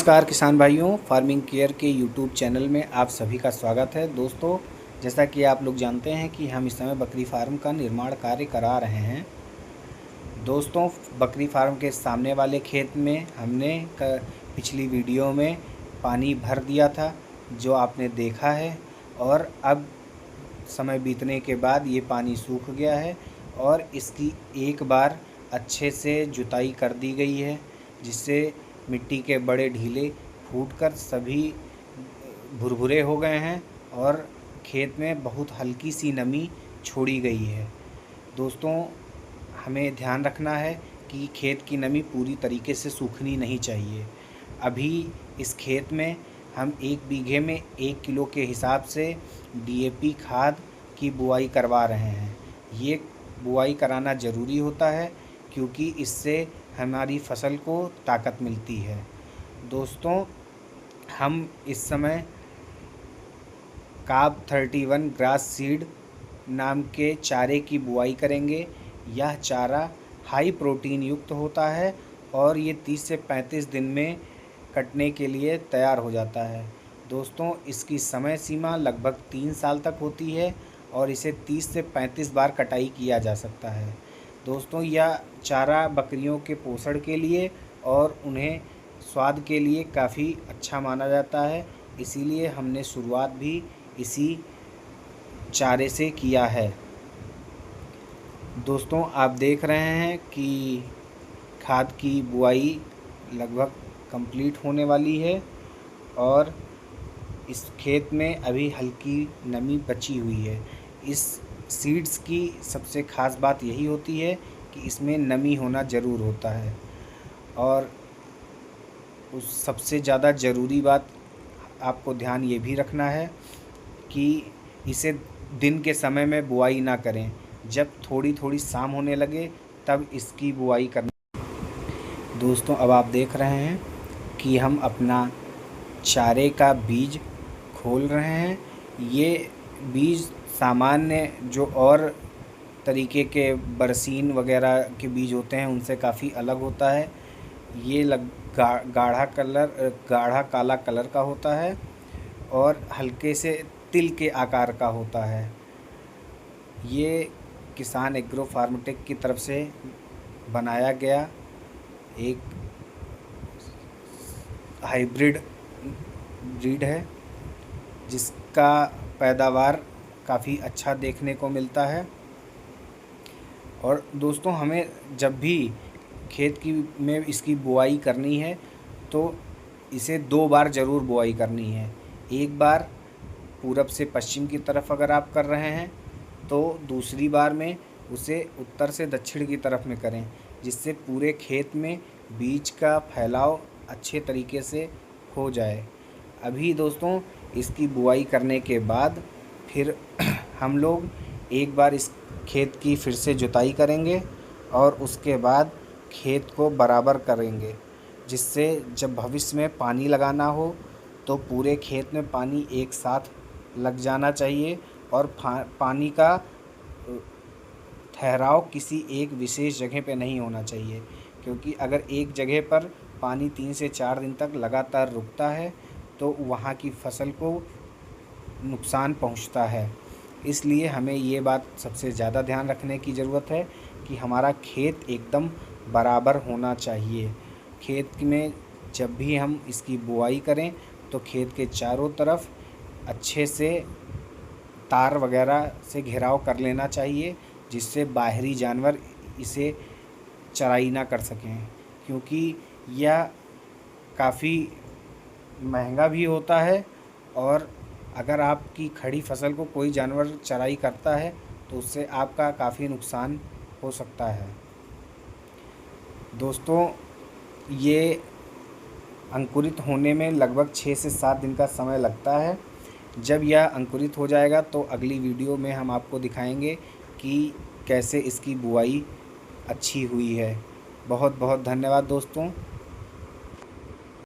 नमस्कार किसान भाइयों, फार्मिंग केयर के यूट्यूब चैनल में आप सभी का स्वागत है। दोस्तों, जैसा कि आप लोग जानते हैं कि हम इस समय बकरी फार्म का निर्माण कार्य करा रहे हैं। दोस्तों, बकरी फार्म के सामने वाले खेत में हमने पिछली वीडियो में पानी भर दिया था, जो आपने देखा है। और अब समय बीतने के बाद ये पानी सूख गया है और इसकी एक बार अच्छे से जुताई कर दी गई है, जिससे मिट्टी के बड़े ढीले फूटकर सभी भुरभुरे हो गए हैं और खेत में बहुत हल्की सी नमी छोड़ी गई है। दोस्तों, हमें ध्यान रखना है कि खेत की नमी पूरी तरीके से सूखनी नहीं चाहिए। अभी इस खेत में हम 1 बीघे में 1 किलो के हिसाब से डीएपी खाद की बुआई करवा रहे हैं। ये बुआई कराना ज़रूरी होता है क्योंकि इससे हमारी फसल को ताकत मिलती है। दोस्तों, हम इस समय काब 31 ग्रास सीड नाम के चारे की बुआई करेंगे। यह चारा हाई प्रोटीन युक्त होता है और ये 30 से 35 दिन में कटने के लिए तैयार हो जाता है। दोस्तों, इसकी समय सीमा लगभग 3 साल तक होती है और इसे 30 से 35 बार कटाई किया जा सकता है। दोस्तों, यह चारा बकरियों के पोषण के लिए और उन्हें स्वाद के लिए काफ़ी अच्छा माना जाता है, इसीलिए हमने शुरुआत भी इसी चारे से किया है। दोस्तों, आप देख रहे हैं कि खाद की बुआई लगभग कंप्लीट होने वाली है और इस खेत में अभी हल्की नमी बची हुई है। इस सीड्स की सबसे ख़ास बात यही होती है कि इसमें नमी होना ज़रूर होता है। और उस सबसे ज़्यादा ज़रूरी बात आपको ध्यान ये भी रखना है कि इसे दिन के समय में बुआई ना करें। जब थोड़ी थोड़ी शाम होने लगे तब इसकी बुआई करना। दोस्तों, अब आप देख रहे हैं कि हम अपना चारे का बीज खोल रहे हैं। ये बीज सामान्य जो और तरीके के बरसीन वगैरह के बीज होते हैं उनसे काफ़ी अलग होता है। ये गाढ़ा काला कलर का होता है और हल्के से तिल के आकार का होता है। ये किसान एग्रो फार्मटेक की तरफ से बनाया गया एक हाइब्रिड ब्रीड है, जिसका पैदावार काफ़ी अच्छा देखने को मिलता है। और दोस्तों, हमें जब भी खेत में इसकी बुआई करनी है तो इसे 2 बार ज़रूर बुआई करनी है। एक बार पूरब से पश्चिम की तरफ अगर आप कर रहे हैं तो दूसरी बार में उसे उत्तर से दक्षिण की तरफ में करें, जिससे पूरे खेत में बीज का फैलाव अच्छे तरीके से हो जाए। अभी दोस्तों, इसकी बुआई करने के बाद फिर हम लोग एक बार इस खेत की फिर से जुताई करेंगे और उसके बाद खेत को बराबर करेंगे, जिससे जब भविष्य में पानी लगाना हो तो पूरे खेत में पानी एक साथ लग जाना चाहिए और पानी का ठहराव किसी एक विशेष जगह पे नहीं होना चाहिए, क्योंकि अगर एक जगह पर पानी 3 से 4 दिन तक लगातार रुकता है तो वहाँ की फसल को नुकसान पहुँचता है। इसलिए हमें ये बात सबसे ज़्यादा ध्यान रखने की ज़रूरत है कि हमारा खेत एकदम बराबर होना चाहिए। खेत में जब भी हम इसकी बुआई करें तो खेत के चारों तरफ अच्छे से तार वगैरह से घेराव कर लेना चाहिए, जिससे बाहरी जानवर इसे चराई ना कर सकें, क्योंकि यह काफ़ी महंगा भी होता है और अगर आपकी खड़ी फसल को कोई जानवर चराई करता है तो उससे आपका काफ़ी नुकसान हो सकता है। दोस्तों, ये अंकुरित होने में लगभग 6 से 7 दिन का समय लगता है। जब यह अंकुरित हो जाएगा तो अगली वीडियो में हम आपको दिखाएंगे कि कैसे इसकी बुआई अच्छी हुई है। बहुत बहुत धन्यवाद दोस्तों।